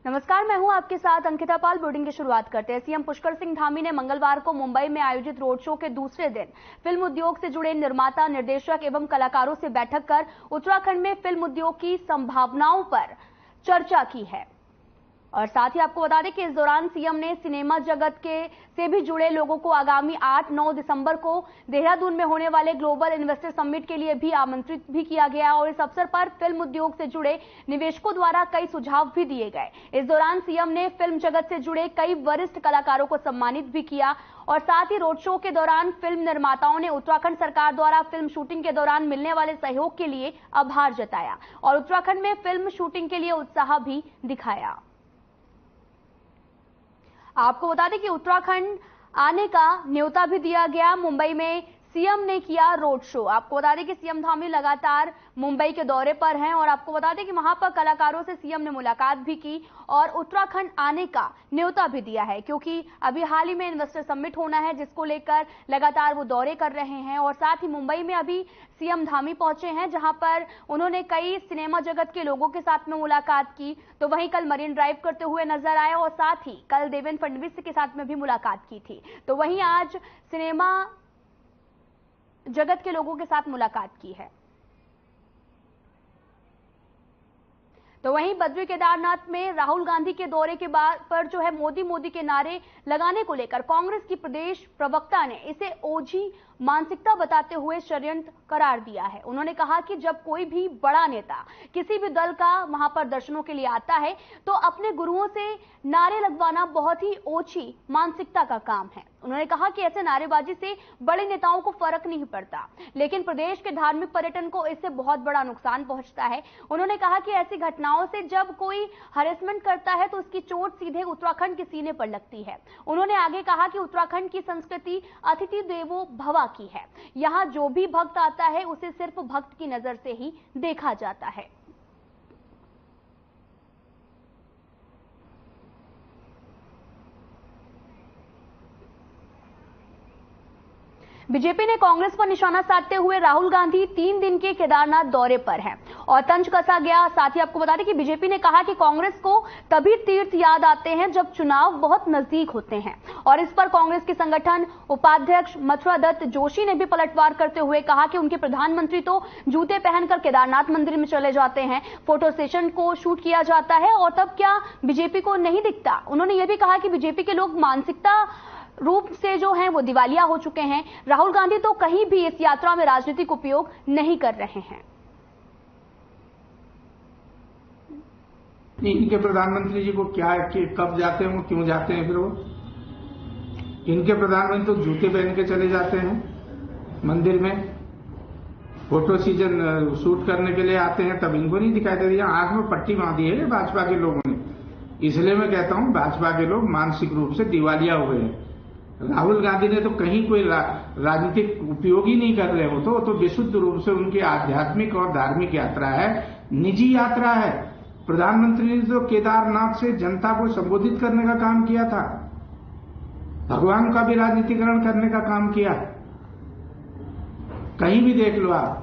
नमस्कार, मैं हूं आपके साथ अंकिता पाल। बुलेटिन की शुरुआत करते हैं। सीएम पुष्कर सिंह धामी ने मंगलवार को मुंबई में आयोजित रोड शो के दूसरे दिन फिल्म उद्योग से जुड़े निर्माता, निर्देशक एवं कलाकारों से बैठक कर उत्तराखंड में फिल्म उद्योग की संभावनाओं पर चर्चा की है। और साथ ही आपको बता दें कि इस दौरान सीएम ने सिनेमा जगत से भी जुड़े लोगों को आगामी 8-9 दिसंबर को देहरादून में होने वाले ग्लोबल इन्वेस्टर समिट के लिए भी आमंत्रित भी किया गया और इस अवसर पर फिल्म उद्योग से जुड़े निवेशकों द्वारा कई सुझाव भी दिए गए। इस दौरान सीएम ने फिल्म जगत से जुड़े कई वरिष्ठ कलाकारों को सम्मानित भी किया और साथ ही रोड शो के दौरान फिल्म निर्माताओं ने उत्तराखंड सरकार द्वारा फिल्म शूटिंग के दौरान मिलने वाले सहयोग के लिए आभार जताया और उत्तराखंड में फिल्म शूटिंग के लिए उत्साह भी दिखाया। आपको बता दें कि उत्तराखंड आने का न्योता भी दिया गया। मुंबई में सीएम ने किया रोड शो। आपको बता दें कि सीएम धामी लगातार मुंबई के दौरे पर हैं और आपको बता दें कि वहां पर कलाकारों से सीएम ने मुलाकात भी की और उत्तराखंड आने का न्योता भी दिया है, क्योंकि अभी हाल ही में इन्वेस्टर समिट होना है जिसको लेकर लगातार वो दौरे कर रहे हैं। और साथ ही मुंबई में अभी सीएम धामी पहुंचे हैं, जहां पर उन्होंने कई सिनेमा जगत के लोगों के साथ में मुलाकात की। तो वहीं कल मरीन ड्राइव करते हुए नजर आए और साथ ही कल देवेंद्र फडणवीस के साथ में भी मुलाकात की थी। तो वहीं आज सिनेमा जगत के लोगों के साथ मुलाकात की है। तो वहीं बद्री केदारनाथ में राहुल गांधी के दौरे के बाद पर जो है मोदी के नारे लगाने को लेकर कांग्रेस की प्रदेश प्रवक्ता ने इसे ओझी मानसिकता बताते हुए षड्यंत्र करार दिया है। उन्होंने कहा कि जब कोई भी बड़ा नेता किसी भी दल का वहां पर दर्शनों के लिए आता है तो अपने गुरुओं से नारे लगवाना बहुत ही ओछी मानसिकता का काम है। उन्होंने कहा कि ऐसे नारेबाजी से बड़े नेताओं को फर्क नहीं पड़ता, लेकिन प्रदेश के धार्मिक पर्यटन को इससे बहुत बड़ा नुकसान पहुंचता है। उन्होंने कहा कि ऐसी घटनाओं से जब कोई हरेसमेंट करता है तो उसकी चोट सीधे उत्तराखंड के सीने पर लगती है। उन्होंने आगे कहा कि उत्तराखंड की संस्कृति अतिथि देवो भव की है। यहाँ जो भी भक्त आता है उसे सिर्फ भक्त की नजर से ही देखा जाता है। बीजेपी ने कांग्रेस पर निशाना साधते हुए राहुल गांधी 3 दिन के केदारनाथ दौरे पर हैं और तंज कसा गया। साथ ही आपको बता दें कि बीजेपी ने कहा कि कांग्रेस को तभी तीर्थ याद आते हैं जब चुनाव बहुत नजदीक होते हैं और इस पर कांग्रेस के संगठन उपाध्यक्ष मथुरा दत्त जोशी ने भी पलटवार करते हुए कहा कि उनके प्रधानमंत्री तो जूते पहनकर केदारनाथ मंदिर में चले जाते हैं, फोटो सेशन को शूट किया जाता है और तब क्या बीजेपी को नहीं दिखता। उन्होंने यह भी कहा कि बीजेपी के लोग मानसिकता रूप से जो हैं वो दिवालिया हो चुके हैं। राहुल गांधी तो कहीं भी इस यात्रा में राजनीतिक उपयोग नहीं कर रहे हैं। इनके प्रधानमंत्री जी को क्या कि कब जाते हैं वो, क्यों जाते हैं फिर वो? इनके प्रधानमंत्री तो जूते पहन के चले जाते हैं मंदिर में, फोटो सीजन शूट करने के लिए आते हैं, तब इनको नहीं दिखाई देती। आंख में पट्टी बांधी है भाजपा के लोगों ने। इसलिए मैं कहता हूं भाजपा के लोग मानसिक रूप से दिवालिया हो गए हैं। राहुल गांधी ने तो कहीं कोई राजनीतिक उपयोग ही नहीं कर रहे हो, तो विशुद्ध रूप से उनकी आध्यात्मिक और धार्मिक यात्रा है, निजी यात्रा है। प्रधानमंत्री ने तो केदारनाथ से जनता को संबोधित करने का काम किया था, भगवान का भी राजनीतिकरण करने का काम किया। कहीं भी देख लो आप।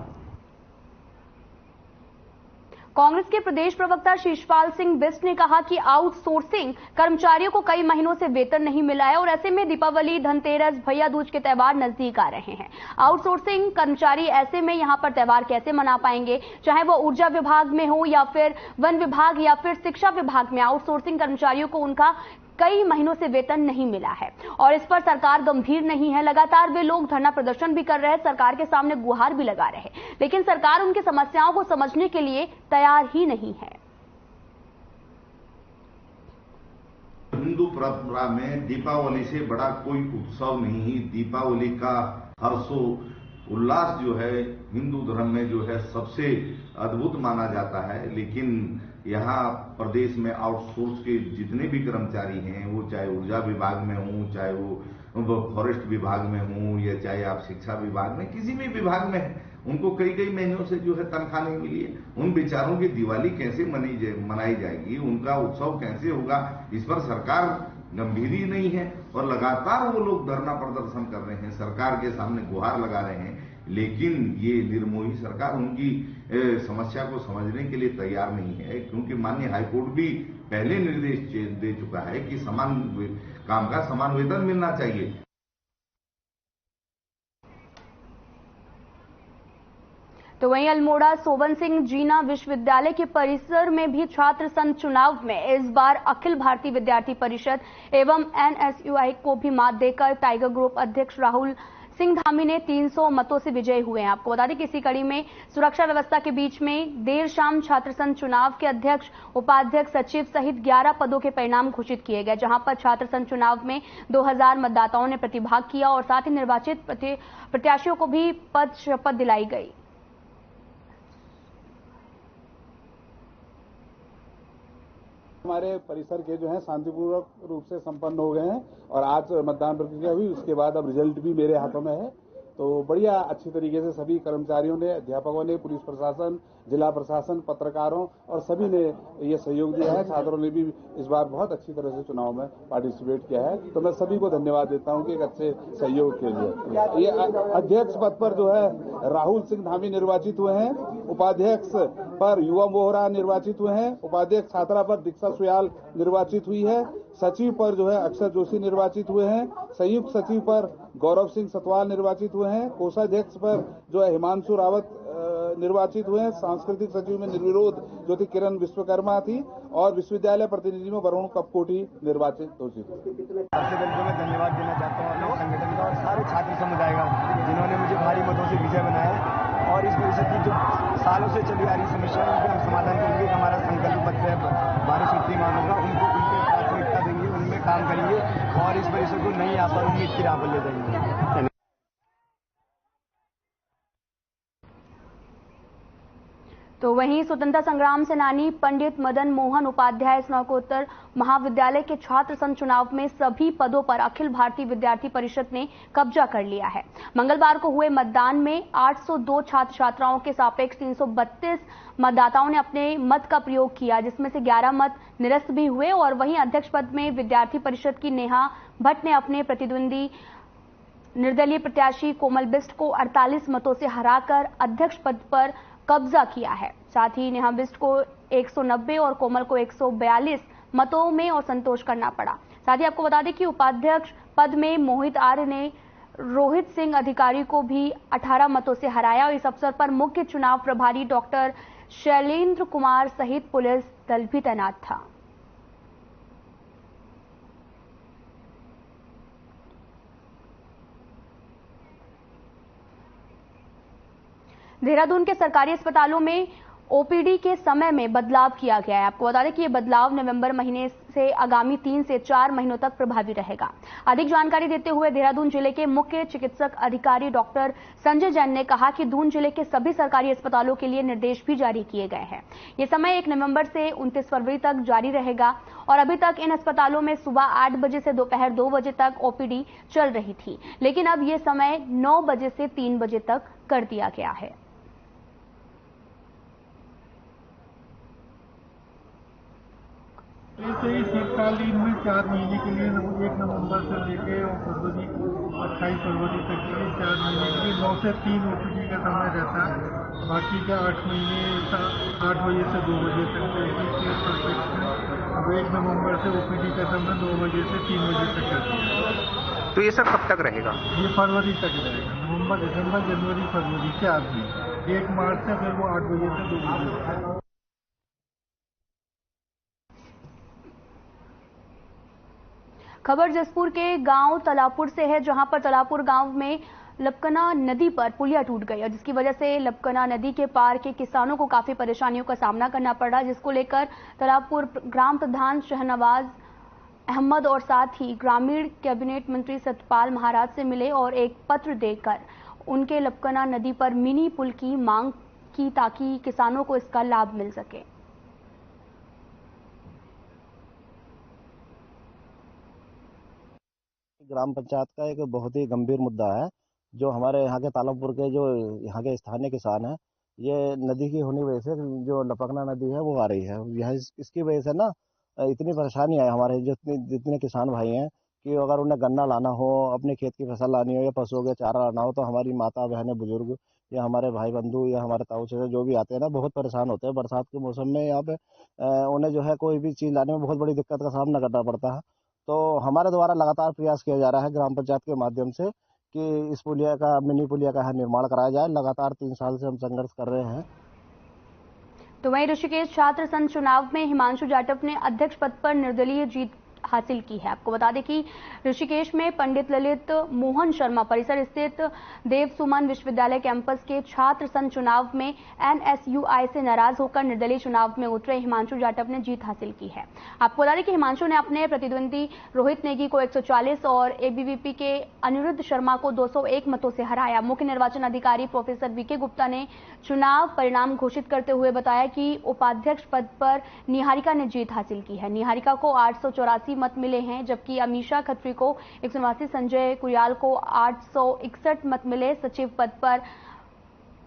कांग्रेस के प्रदेश प्रवक्ता शीशपाल सिंह बिष्ट ने कहा कि आउटसोर्सिंग कर्मचारियों को कई महीनों से वेतन नहीं मिला है और ऐसे में दीपावली, धनतेरस, भैया दूज के त्योहार नजदीक आ रहे हैं। आउटसोर्सिंग कर्मचारी ऐसे में यहां पर त्योहार कैसे मना पाएंगे, चाहे वो ऊर्जा विभाग में हो या फिर वन विभाग या फिर शिक्षा विभाग में। आउटसोर्सिंग कर्मचारियों को उनका कई महीनों से वेतन नहीं मिला है और इस पर सरकार गंभीर नहीं है। लगातार वे लोग धरना प्रदर्शन भी कर रहे हैं, सरकार के सामने गुहार भी लगा रहे हैं, लेकिन सरकार उनकी समस्याओं को समझने के लिए तैयार ही नहीं है। हिंदू परंपरा में दीपावली से बड़ा कोई उत्सव नहीं। दीपावली का हर्षो उल्लास जो है हिंदू धर्म में जो है सबसे अद्भुत माना जाता है। लेकिन यहाँ प्रदेश में आउटसोर्स के जितने भी कर्मचारी हैं, वो चाहे ऊर्जा विभाग में हो, चाहे वो फॉरेस्ट विभाग में हो या चाहे आप शिक्षा विभाग में, किसी भी विभाग में है, उनको कई महीनों से जो है तनख्वाह नहीं मिली है। उन बेचारों की दिवाली कैसे मनाई जाएगी, उनका उत्सव कैसे होगा, इस पर सरकार गंभीर ही नहीं है और लगातार वो लोग धरना प्रदर्शन कर रहे हैं, सरकार के सामने गुहार लगा रहे हैं लेकिन ये निर्मोही सरकार उनकी समस्या को समझने के लिए तैयार नहीं है, क्योंकि माननीय हाईकोर्ट भी पहले निर्देश दे चुका है कि समान काम का समान वेतन मिलना चाहिए। तो वहीं अल्मोड़ा सोबन सिंह जीना विश्वविद्यालय के परिसर में भी छात्र संघ चुनाव में इस बार अखिल भारतीय विद्यार्थी परिषद एवं एनएसयूआई को भी मात देकर टाइगर ग्रुप अध्यक्ष राहुल सिंह धामी ने 300 मतों से विजयी हुए हैं। आपको बता दें कि इसी कड़ी में सुरक्षा व्यवस्था के बीच में देर शाम छात्र संघ चुनाव के अध्यक्ष, उपाध्यक्ष, सचिव सहित 11 पदों के परिणाम घोषित किए गए, जहां पर छात्र संघ चुनाव में 2000 मतदाताओं ने प्रतिभाग किया और साथ ही निर्वाचित प्रत्याशियों को भी पद शपथ दिलाई गई। हमारे परिसर के जो है शांतिपूर्वक रूप से संपन्न हो गए हैं और आज मतदान प्रक्रिया हुई, उसके बाद अब रिजल्ट भी मेरे हाथों में है। तो बढ़िया अच्छी तरीके से सभी कर्मचारियों ने, अध्यापकों ने, पुलिस प्रशासन, जिला प्रशासन, पत्रकारों और सभी ने ये सहयोग दिया है। छात्रों ने भी इस बार बहुत अच्छी तरह से चुनाव में पार्टिसिपेट किया है, तो मैं सभी को धन्यवाद देता हूं कि एक अच्छे सहयोग के लिए। ये अध्यक्ष पद पर जो है राहुल सिंह धामी निर्वाचित हुए हैं, उपाध्यक्ष पर युवा बोहरा निर्वाचित हुए हैं, उपाध्यक्ष छात्रा पर दीक्षा सुयाल निर्वाचित हुई है, सचिव पर जो है अक्षर जोशी निर्वाचित हुए हैं, संयुक्त सचिव पर गौरव सिंह सतवाल निर्वाचित हुए हैं, कोषाध्यक्ष पर जो है हिमांशु रावत निर्वाचित हुए हैं, सांस्कृतिक सचिव में निर्विरोध जो थी किरण विश्वकर्मा थी और विश्वविद्यालय प्रतिनिधि में वरुण कपकोटी निर्वाचित घोषित हुए। सबसे पहले मैं धन्यवाद देना चाहता हूँ अपने संगठन का और सारे छात्र समुदाय का, जिन्होंने मुझे भारी मतों से विजय बनाया और इस परिषद की जो सालों से चली आ रही समस्या है उनके हम समाधान करेंगे। हमारा संकल्प पत्र है 12 सूत्री मांगों का, उनको उनके प्राथमिकता देंगे, उनमें काम करेंगे और इस परिषद को नई आशा और उम्मीद की राह पर ले जाएंगे। तो वहीं स्वतंत्रता संग्राम सेनानी पंडित मदन मोहन उपाध्याय स्नातकोत्तर महाविद्यालय के छात्र संघ चुनाव में सभी पदों पर अखिल भारतीय विद्यार्थी परिषद ने कब्जा कर लिया है। मंगलवार को हुए मतदान में 802 छात्र छात्राओं के सापेक्ष 332 मतदाताओं ने अपने मत का प्रयोग किया, जिसमें से 11 मत निरस्त भी हुए। और वहीं अध्यक्ष पद में विद्यार्थी परिषद की नेहा भट्ट ने अपने प्रतिद्वंदी निर्दलीय प्रत्याशी कोमल बिष्ट को 48 मतों से हराकर अध्यक्ष पद पर कब्जा किया है। साथ ही नेहा बिष्ट को 190 और कोमल को 142 मतों में और संतोष करना पड़ा। साथ ही आपको बता दें कि उपाध्यक्ष पद में मोहित आर्य ने रोहित सिंह अधिकारी को भी 18 मतों से हराया और इस अवसर पर मुख्य चुनाव प्रभारी डॉक्टर शैलेंद्र कुमार सहित पुलिस दल भी तैनात था। देहरादून के सरकारी अस्पतालों में ओपीडी के समय में बदलाव किया गया है। आपको बता दें कि यह बदलाव नवंबर महीने से आगामी 3 से 4 महीनों तक प्रभावी रहेगा। अधिक जानकारी देते हुए देहरादून जिले के मुख्य चिकित्सक अधिकारी डॉक्टर संजय जैन ने कहा कि दून जिले के सभी सरकारी अस्पतालों के लिए निर्देश भी जारी किए गए हैं। ये समय 1 नवंबर से 29 फरवरी तक जारी रहेगा और अभी तक इन अस्पतालों में सुबह 8 बजे से दोपहर 2 बजे तक ओपीडी चल रही थी, लेकिन अब ये समय 9 बजे से 3 बजे तक कर दिया गया है। ऐसे ही शीतकालीन में 4 महीने के लिए 1 नवंबर से लेकर फरवरी 28 फरवरी तक के लिए 4 महीने के लिए 9 से 3 ओपीडी का समय रहता है। बाकी का 8 महीने 8 बजे से 2 बजे तक परफेक्ट है। अब 1 नवंबर से ओपीडी का समय 2 बजे से 3 बजे तक रहता है। तो ये सब कब तक रहेगा? ये फरवरी तक रहेगा, नवंबर, दिसंबर, जनवरी, फरवरी 4 महीने। 1 मार्च से फिर वो 8 बजे से 2 बजे तक। खबर जसपुर के गांव तलापुर से है, जहां पर तलापुर गांव में लपकना नदी पर पुलिया टूट गई और जिसकी वजह से लपकना नदी के पार के किसानों को काफी परेशानियों का सामना करना पड़ा, जिसको लेकर तलापुर ग्राम प्रधान शहनवाज अहमद और साथ ही ग्रामीण कैबिनेट मंत्री सतपाल महाराज से मिले और एक पत्र देकर उनके लपकना नदी पर मिनी पुल की मांग की ताकि किसानों को इसका लाभ मिल सके। ग्राम पंचायत का एक बहुत ही गंभीर मुद्दा है, जो हमारे यहाँ के तालमपुर के जो यहाँ के स्थानीय किसान हैं, ये नदी की होने की वजह से जो लपकना नदी है वो आ रही है। यह इसकी वजह से ना इतनी परेशानी है हमारे जितने किसान भाई हैं, कि अगर उन्हें गन्ना लाना हो, अपने खेत की फसल लानी हो या पशुओं के चारा लाना हो, तो हमारी माता बहनें, बुजुर्ग या हमारे भाई बंधु या हमारे ताऊ चाचा जो भी आते हैं ना, बहुत परेशान होते हैं। बरसात के मौसम में यहाँ पे उन्हें जो है कोई भी चीज़ लाने में बहुत बड़ी दिक्कत का सामना करना पड़ता है। तो हमारे द्वारा लगातार प्रयास किया जा रहा है ग्राम पंचायत के माध्यम से कि इस पुलिया का, मिनी पुलिया का निर्माण कराया जाए। लगातार 3 साल से हम संघर्ष कर रहे हैं। तो वहीं ऋषिकेश छात्र संघ चुनाव में हिमांशु जाटव ने अध्यक्ष पद पर निर्दलीय जीत हासिल की है। आपको बता दें कि ऋषिकेश में पंडित ललित मोहन शर्मा परिसर स्थित देव सुमन विश्वविद्यालय कैंपस के छात्र संघ चुनाव में एनएसयूआई से नाराज होकर निर्दलीय चुनाव में उतरे हिमांशु जाटव ने जीत हासिल की है। आपको बता दें कि हिमांशु ने अपने प्रतिद्वंदी रोहित नेगी को 140 और एबीवीपी के अनिरुद्ध शर्मा को 201 मतों से हराया। मुख्य निर्वाचन अधिकारी प्रोफेसर वीके गुप्ता ने चुनाव परिणाम घोषित करते हुए बताया कि उपाध्यक्ष पद पर निहारिका ने जीत हासिल की है। निहारिका को 884 मत मिले हैं, जबकि अमीषा खत्री को 189, संजय कुरियाल को 861 मत मिले। सचिव पद पर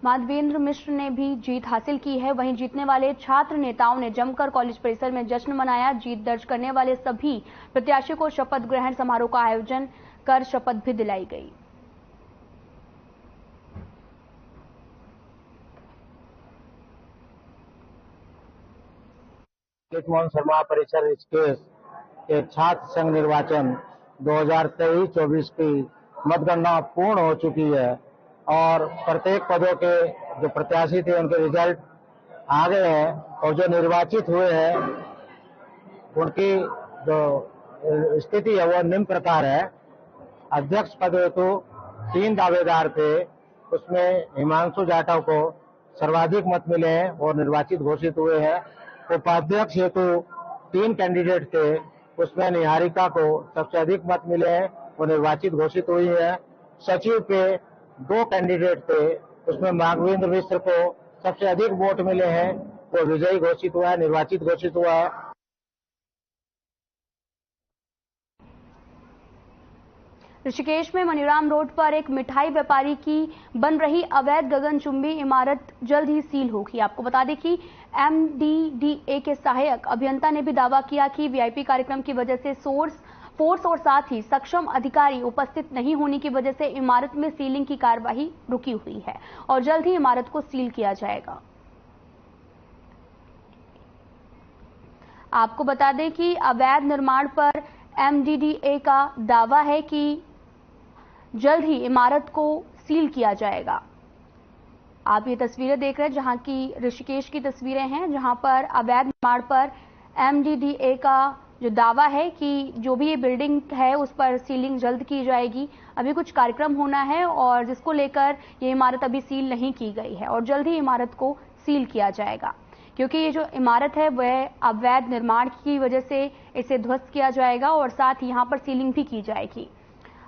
माधवेंद्र मिश्र ने भी जीत हासिल की है। वहीं जीतने वाले छात्र नेताओं ने जमकर कॉलेज परिसर में जश्न मनाया। जीत दर्ज करने वाले सभी प्रत्याशियों को शपथ ग्रहण समारोह का आयोजन कर शपथ भी दिलाई गई। मोहन शर्मा परिसर ऋषिकेश के छात्र संघ निर्वाचन 2023-24 की मतगणना पूर्ण हो चुकी है और प्रत्येक पदों के जो प्रत्याशी थे उनके रिजल्ट आ गए हैं और जो निर्वाचित हुए हैं उनकी जो स्थिति है वह निम्न प्रकार है। अध्यक्ष पद हेतु 3 दावेदार थे, उसमें हिमांशु जाटव को सर्वाधिक मत मिले हैं और निर्वाचित घोषित हुए हैं। उपाध्यक्ष हेतु 3 कैंडिडेट थे, उसमें निहारिका को सबसे अधिक मत मिले हैं वो निर्वाचित घोषित हुई है। सचिव के 2 कैंडिडेट थे, उसमें माधवेंद्र मिश्र को सबसे अधिक वोट मिले हैं, वो विजयी घोषित हुआ है, निर्वाचित घोषित हुआ है। ऋषिकेश में मनीराम रोड पर एक मिठाई व्यापारी की बन रही अवैध गगनचुंबी इमारत जल्द ही सील होगी। आपको बता दें कि एमडीडीए के सहायक अभियंता ने भी दावा किया कि वीआईपी कार्यक्रम की वजह से फोर्स और साथ ही सक्षम अधिकारी उपस्थित नहीं होने की वजह से इमारत में सीलिंग की कार्यवाही रुकी हुई है और जल्द ही इमारत को सील किया जाएगा। आपको बता दें कि अवैध निर्माण पर एमडीडीए का दावा है कि जल्द ही इमारत को सील किया जाएगा। आप ये तस्वीरें देख रहे हैं जहां की ऋषिकेश की तस्वीरें हैं, जहां पर अवैध निर्माण पर एमडीडीए का जो दावा है कि जो भी ये बिल्डिंग है उस पर सीलिंग जल्द की जाएगी। अभी कुछ कार्यक्रम होना है और जिसको लेकर ये इमारत अभी सील नहीं की गई है और जल्द ही इमारत को सील किया जाएगा, क्योंकि ये जो इमारत है वह अवैध निर्माण की वजह से इसे ध्वस्त किया जाएगा और साथ ही यहाँ पर सीलिंग भी की जाएगी।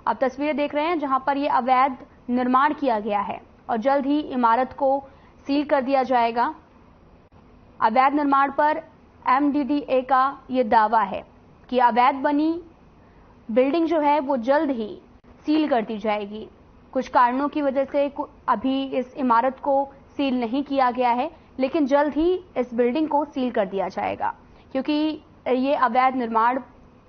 आप तस्वीरें देख रहे हैं जहां पर ये अवैध निर्माण किया गया है और जल्द ही इमारत को सील कर दिया जाएगा। अवैध निर्माण पर एमडीडीए का ये दावा है कि अवैध बनी बिल्डिंग जो है वो जल्द ही सील कर दी जाएगी। कुछ कारणों की वजह से अभी इस इमारत को सील नहीं किया गया है, लेकिन जल्द ही इस बिल्डिंग को सील कर दिया जाएगा, क्योंकि ये अवैध निर्माण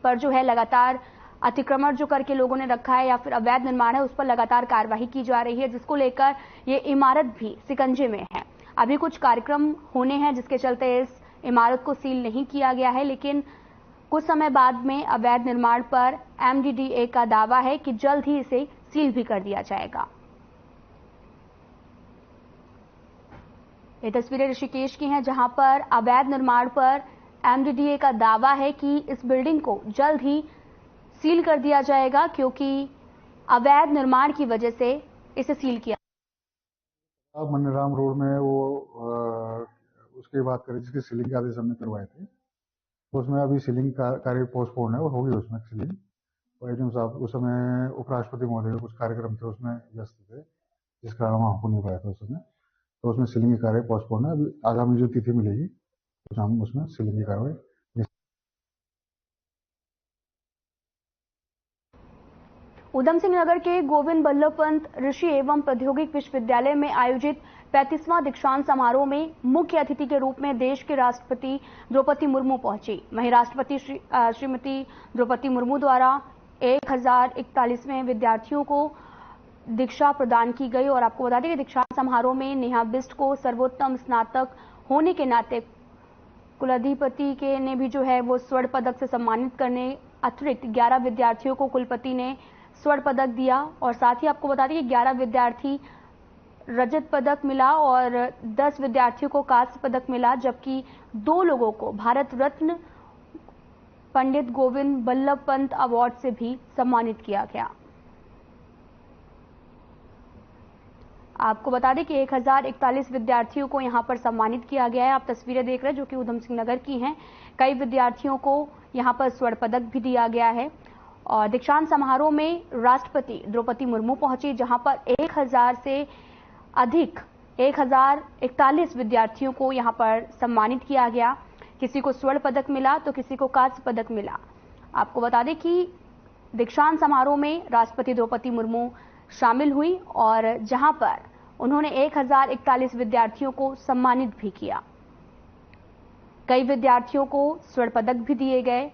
पर जो है लगातार अतिक्रमण जो करके लोगों ने रखा है या फिर अवैध निर्माण है उस पर लगातार कार्यवाही की जा रही है, जिसको लेकर ये इमारत भी सिकंजे में है। अभी कुछ कार्यक्रम होने हैं जिसके चलते इस इमारत को सील नहीं किया गया है, लेकिन कुछ समय बाद में अवैध निर्माण पर एमडीडीए का दावा है कि जल्द ही इसे सील भी कर दिया जाएगा। ये तस्वीरें ऋषिकेश की हैं जहां पर अवैध निर्माण पर एमडीडीए का दावा है कि इस बिल्डिंग को जल्द ही सील कर दिया जाएगा, क्योंकि अवैध निर्माण की वजह से इसे सील किया। अब मनीराम रोड में वो उसकी बात करें जिसकी सीलिंग के आदेश हमने करवाए थे, उसमें अभी सीलिंग का कार्य पोस्टपोन है और होगी उसमें सीलिंग। और एडीएम साहब उस समय उपराष्ट्रपति महोदय के कुछ कार्यक्रम थे उसमें व्यस्त थे, जिस कारण वहाँ हो नहीं पाया था उस समय, तो उसमें सीलिंग का कार्य पोस्टपोन है। अभी आगामी जो तिथि मिलेगी तो हम उसमें सीलिंग की कार्रवाई। उधम सिंह नगर के गोविंद बल्लभ पंत ऋषि एवं प्रौद्योगिक विश्वविद्यालय में आयोजित 35वां दीक्षांत समारोह में मुख्य अतिथि के रूप में देश के राष्ट्रपति द्रौपदी मुर्मू पहुंची। वहीं राष्ट्रपति श्रीमती द्रौपदी मुर्मू द्वारा 1041वें विद्यार्थियों को दीक्षा प्रदान की गई। और आपको बता दें कि दीक्षांत समारोह में नेहा बिष्ट को सर्वोत्तम स्नातक होने के नाते कुलाधिपति के ने भी जो है वो स्वर्ण पदक से सम्मानित करने अतिरिक्त 11 विद्यार्थियों को कुलपति ने स्वर्ण पदक दिया। और साथ ही आपको बता दें कि 11 विद्यार्थी रजत पदक मिला और 10 विद्यार्थियों को कांस्य पदक मिला, जबकि 2 लोगों को भारत रत्न पंडित गोविंद बल्लभ पंत अवार्ड से भी सम्मानित किया गया। आपको बता दें कि 1041 विद्यार्थियों को यहां पर सम्मानित किया गया है। आप तस्वीरें देख रहे हैं जो कि उधम सिंह नगर की हैं। कई विद्यार्थियों को यहां पर स्वर्ण पदक भी दिया गया है। और दीक्षांत समारोह में राष्ट्रपति द्रौपदी मुर्मू पहुंची, जहां पर 1000 से अधिक 1041 विद्यार्थियों को यहां पर सम्मानित किया गया। किसी को स्वर्ण पदक मिला तो किसी को कांस्य पदक मिला। आपको बता दें कि दीक्षांत समारोह में राष्ट्रपति द्रौपदी मुर्मू शामिल हुई और जहां पर उन्होंने 1041 विद्यार्थियों को सम्मानित भी किया। कई विद्यार्थियों को स्वर्ण पदक भी दिए गए।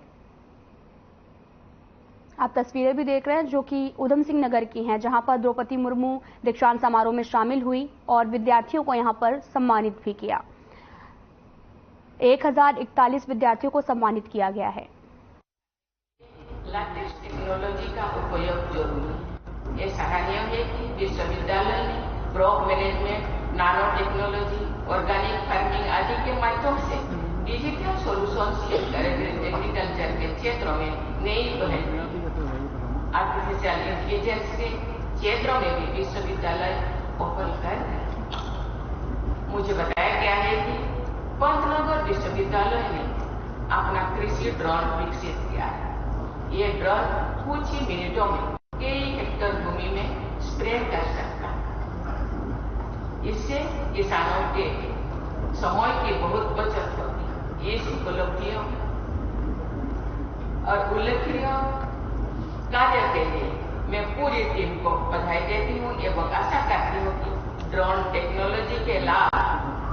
आप तस्वीरें भी देख रहे हैं जो कि उधम सिंह नगर की हैं, जहां पर द्रौपदी मुर्मू दीक्षांत समारोह में शामिल हुई और विद्यार्थियों को यहां पर सम्मानित भी किया। 1041 विद्यार्थियों को सम्मानित किया गया है। लेटेस्ट टेक्नोलॉजी का उपयोग जरूरी। ये सराहनीय है कि विश्वविद्यालय ने ब्लॉक मैनेजमेंट, नानो टेक्नोलॉजी, ऑर्गेनिक फार्मिंग आदि के माध्यम से डिजिटल सॉल्यूशंस लेकर एग्रीकल्चर के क्षेत्रों में नई पहल, आर्टिफिशियल इंटेलिजेंस के क्षेत्रों में भी विश्वविद्यालय ओपन कर रहे। मुझे बताया गया है कि पंतनगर विश्वविद्यालय ने अपना कृषि ड्रोन विकसित किया है। ये ड्रोन कुछ ही मिनटों में कई हेक्टर भूमि में स्प्रे कर सकता है। इससे किसानों के समय की बहुत बचत होती है। इस उपलब्धियों और उल्लेखनीय कार्य के लिए मैं पूरी टीम को बधाई देती हूँ एवं आशा करती हूँ कि ड्रोन टेक्नोलॉजी के लाभ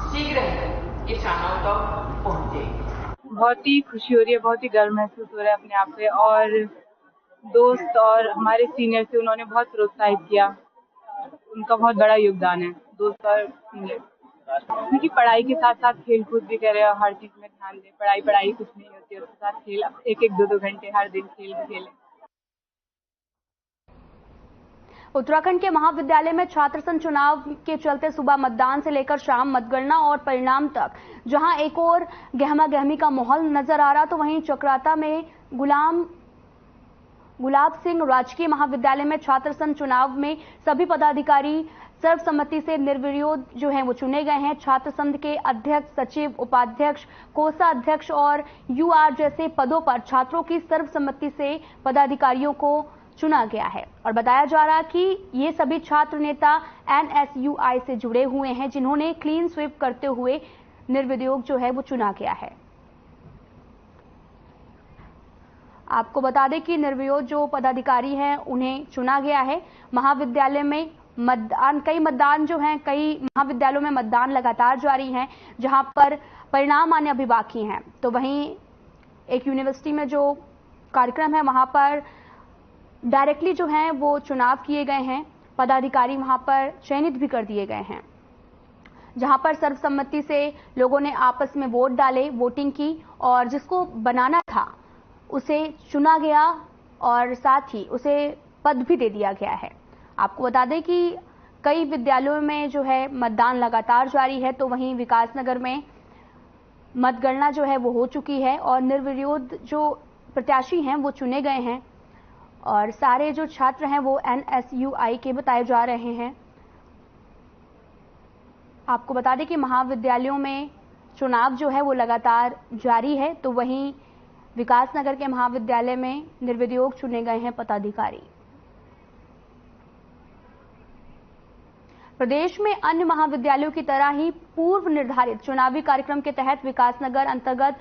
शीघ्र ही किसानों तक पहुँचेगी। बहुत ही खुशी हो रही है, बहुत ही गर्व महसूस हो रहा है अपने आप पे। और दोस्त और हमारे सीनियर से उन्होंने बहुत प्रोत्साहित किया, उनका बहुत बड़ा योगदान है, दोस्त और सीनियर। क्योंकि पढ़ाई के साथ साथ खेल कूद भी करे और हर चीज में ध्यान दे। पढ़ाई कुछ नहीं होती है, उसके साथ खेल 1-2 घंटे हर दिन खेलें। उत्तराखंड के महाविद्यालय में छात्र संघ चुनाव के चलते सुबह मतदान से लेकर शाम मतगणना और परिणाम तक जहां एक और गहमा गहमी का माहौल नजर आ रहा, तो वहीं चक्राता में गुलाब सिंह राजकीय महाविद्यालय में छात्र संघ चुनाव में सभी पदाधिकारी सर्वसम्मति से निर्विरोध जो है वो चुने गए हैं। छात्र संघ के अध्यक्ष, सचिव, उपाध्यक्ष, कोषाध्यक्ष और यूआर जैसे पदों पर छात्रों की सर्वसम्मति से पदाधिकारियों को चुना गया है। और बताया जा रहा है कि ये सभी छात्र नेता एनएसयूआई से जुड़े हुए हैं, जिन्होंने क्लीन स्वीप करते हुए निर्विरोध जो है वो चुना गया है। आपको बता दें कि निर्विरोध जो पदाधिकारी हैं उन्हें चुना गया है। महाविद्यालय में कई महाविद्यालयों में मतदान लगातार जारी है, जहां पर परिणाम आने अभी बाकी हैं। तो वहीं एक यूनिवर्सिटी में जो कार्यक्रम है वहां पर डायरेक्टली जो है वो चुनाव किए गए हैं। पदाधिकारी वहां पर चयनित भी कर दिए गए हैं, जहां पर सर्वसम्मति से लोगों ने आपस में वोट डाले, वोटिंग की और जिसको बनाना था उसे चुना गया और साथ ही उसे पद भी दे दिया गया है। आपको बता दें कि कई विद्यालयों में जो है मतदान लगातार जारी है, तो वहीं विकासनगर में मतगणना जो है वो हो चुकी है और निर्विरोध जो प्रत्याशी हैं वो चुने गए हैं और सारे जो छात्र हैं वो एनएसयूआई के बताए जा रहे हैं। आपको बता दें कि महाविद्यालयों में चुनाव जो है वो लगातार जारी है, तो वहीं विकासनगर के महाविद्यालय में निर्विरोध चुने गए हैं पदाधिकारी। प्रदेश में अन्य महाविद्यालयों की तरह ही पूर्व निर्धारित चुनावी कार्यक्रम के तहत विकासनगर अंतर्गत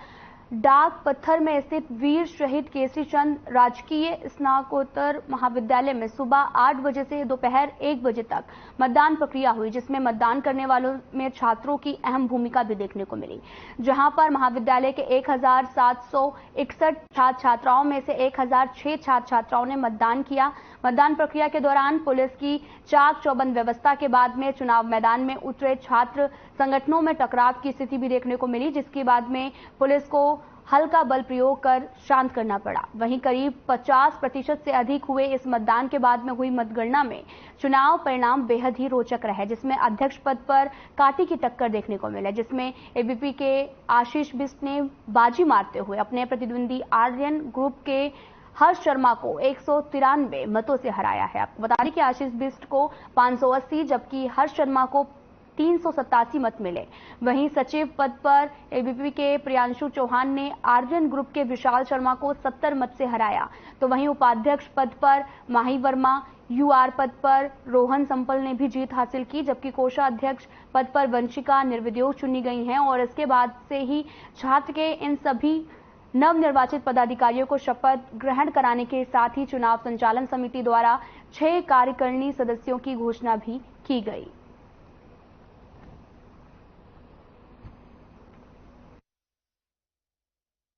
डाक पत्थर में स्थित वीर शहीद केसरी चंद राजकीय स्नातकोत्तर महाविद्यालय में सुबह 8 बजे से दोपहर 1 बजे तक मतदान प्रक्रिया हुई, जिसमें मतदान करने वालों में छात्रों की अहम भूमिका भी देखने को मिली। जहां पर महाविद्यालय के 1761 छात्र छात्राओं में से 1006 छात्र छात्राओं ने मतदान किया। मतदान प्रक्रिया के दौरान पुलिस की चाक चौबंद व्यवस्था के बाद में चुनाव मैदान में उतरे छात्र संगठनों में टकराव की स्थिति भी देखने को मिली, जिसके बाद में पुलिस को हल्का बल प्रयोग कर शांत करना पड़ा। वहीं करीब 50% से अधिक हुए इस मतदान के बाद में हुई मतगणना में चुनाव परिणाम बेहद ही रोचक रहे, जिसमें अध्यक्ष पद पर कांटे की टक्कर देखने को मिले, जिसमें एबीपी के आशीष बिष्ट ने बाजी मारते हुए अपने प्रतिद्वंदी आर्यन ग्रुप के हर्ष शर्मा को 193 मतों से हराया है। आपको बता दें कि आशीष बिष्ट को 580 जबकि हर्ष शर्मा को 387 मत मिले। वहीं सचिव पद पर एबीपी के प्रियांशु चौहान ने आर्यन ग्रुप के विशाल शर्मा को 70 मत से हराया। तो वहीं उपाध्यक्ष पद पर माही वर्मा, यूआर पद पर रोहन संपल ने भी जीत हासिल की, जबकि कोषाध्यक्ष पद पर वंशिका निर्विद्योग चुनी गई हैं। और इसके बाद से ही छात्र के इन सभी नवनिर्वाचित पदाधिकारियों को शपथ ग्रहण कराने के साथ ही चुनाव संचालन समिति द्वारा 6 कार्यकारिणी सदस्यों की घोषणा भी की गई।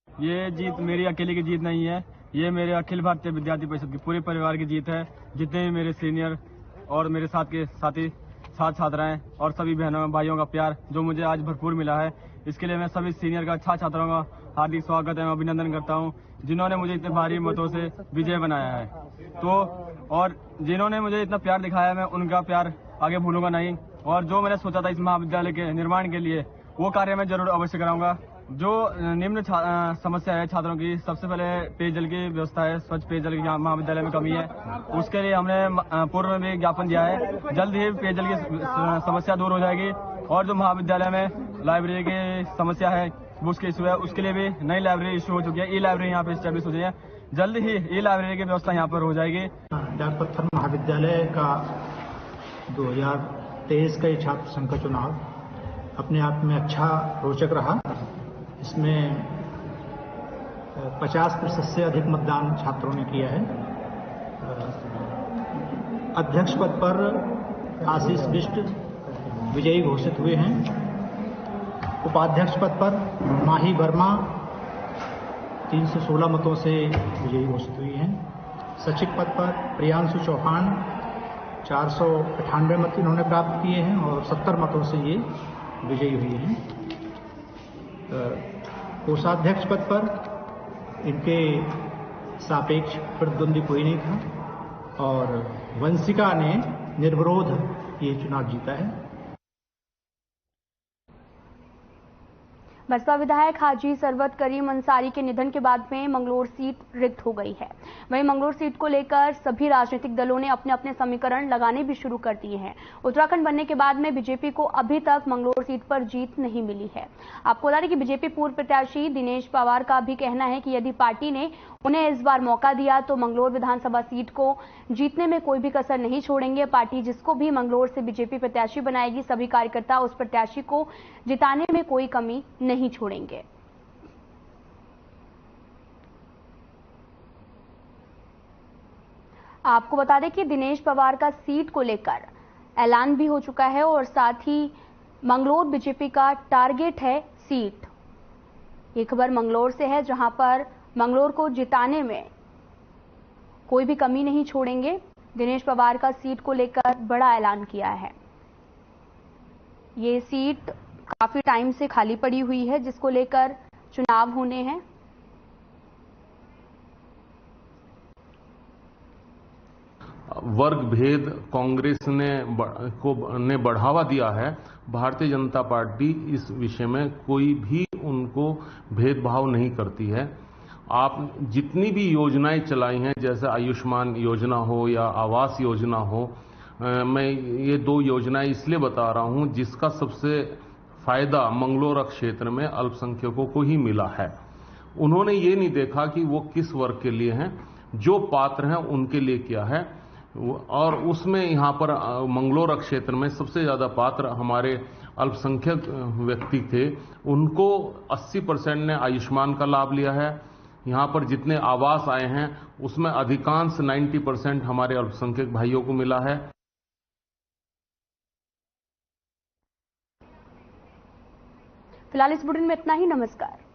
ये जीत मेरी अकेले की जीत नहीं है, ये मेरे अखिल भारतीय विद्यार्थी परिषद के पूरे परिवार की जीत है। जितने भी मेरे सीनियर और मेरे साथ के साथी छात्राएं और सभी बहनों भाइयों का प्यार जो मुझे आज भरपूर मिला है, इसके लिए मैं सभी सीनियर का छात्राओं का हार्दिक स्वागत एवं अभिनंदन करता हूं, जिन्होंने मुझे इतने भारी मतों से विजय बनाया है। तो और जिन्होंने मुझे इतना प्यार दिखाया, मैं उनका प्यार आगे भूलूंगा नहीं। और जो मैंने सोचा था इस महाविद्यालय के निर्माण के लिए, वो कार्य मैं जरूर अवश्य कराऊंगा। जो निम्न समस्या है छात्रों की, सबसे पहले पेयजल की व्यवस्था है, स्वच्छ पेयजल की महाविद्यालय में कमी है, उसके लिए हमने पूर्व में भी ज्ञापन दिया है। जल्द ही पेयजल की समस्या दूर हो जाएगी। और जो महाविद्यालय में लाइब्रेरी की समस्या है, उसके इशू है, उसके लिए भी नई लाइब्रेरी इशू हो चुकी है। ई लाइब्रेरी यहाँ पे स्टैब्लिश हो गई है, जल्द ही ई लाइब्रेरी की व्यवस्था यहाँ पर हो जाएगी। डाक पत्थर महाविद्यालय का 2023 का ये छात्र संघ का चुनाव अपने आप में अच्छा रोचक रहा। इसमें 50% से अधिक मतदान छात्रों ने किया है। अध्यक्ष पद पर आशीष बिष्ट विजयी घोषित हुए हैं। उपाध्यक्ष पद पर माही वर्मा 316 मतों से विजयी घोषित हुई हैं। सचिव पद पर प्रियांशु चौहान 498 मत इन्होंने प्राप्त किए हैं और 70 मतों से ये विजयी हुई हैं। कोषाध्यक्ष पद पर इनके सापेक्ष प्रतिद्वंदी कोई नहीं था और वंशिका ने निर्विरोध ये चुनाव जीता है। बसपा विधायक हाजी सरवत करीम अंसारी के निधन के बाद में मंगलोर सीट रिक्त हो गई है। वहीं मंगलोर सीट को लेकर सभी राजनीतिक दलों ने अपने अपने समीकरण लगाने भी शुरू कर दिए हैं। उत्तराखंड बनने के बाद में बीजेपी को अभी तक मंगलोर सीट पर जीत नहीं मिली है। आपको बता दें कि बीजेपी पूर्व प्रत्याशी दिनेश पवार का भी कहना है कि यदि पार्टी ने उन्हें इस बार मौका दिया तो मंगलोर विधानसभा सीट को जीतने में कोई भी कसर नहीं छोड़ेंगे। पार्टी जिसको भी मंगलोर से बीजेपी प्रत्याशी बनाएगी, सभी कार्यकर्ता उस प्रत्याशी को जिताने में कोई कमी नहीं छोड़ेंगे। आपको बता दें कि दिनेश पवार का सीट को लेकर ऐलान भी हो चुका है और साथ ही मंगलोर बीजेपी का टारगेट है सीट। ये खबर मंगलोर से है, जहां पर मंगलोर को जिताने में कोई भी कमी नहीं छोड़ेंगे। दिनेश पवार का सीट को लेकर बड़ा ऐलान किया है। ये सीट काफी टाइम से खाली पड़ी हुई है, जिसको लेकर चुनाव होने हैं। वर्ग भेद कांग्रेस ने बढ़ावा दिया है। भारतीय जनता पार्टी इस विषय में कोई भी उनको भेदभाव नहीं करती है। आप जितनी भी योजनाएं चलाई हैं, जैसे आयुष्मान योजना हो या आवास योजना हो, मैं ये 2 योजनाएं इसलिए बता रहा हूं जिसका सबसे फायदा मंगलोर क्षेत्र में अल्पसंख्यकों को ही मिला है। उन्होंने ये नहीं देखा कि वो किस वर्ग के लिए हैं, जो पात्र हैं उनके लिए किया है। और उसमें यहाँ पर मंगलोर क्षेत्र में सबसे ज्यादा पात्र हमारे अल्पसंख्यक व्यक्ति थे उनको 80% ने आयुष्मान का लाभ लिया है। यहाँ पर जितने आवास आए हैं उसमें अधिकांश 90% हमारे अल्पसंख्यक भाइयों को मिला है। फिलहाल इस बुलेटिन में इतना ही। नमस्कार।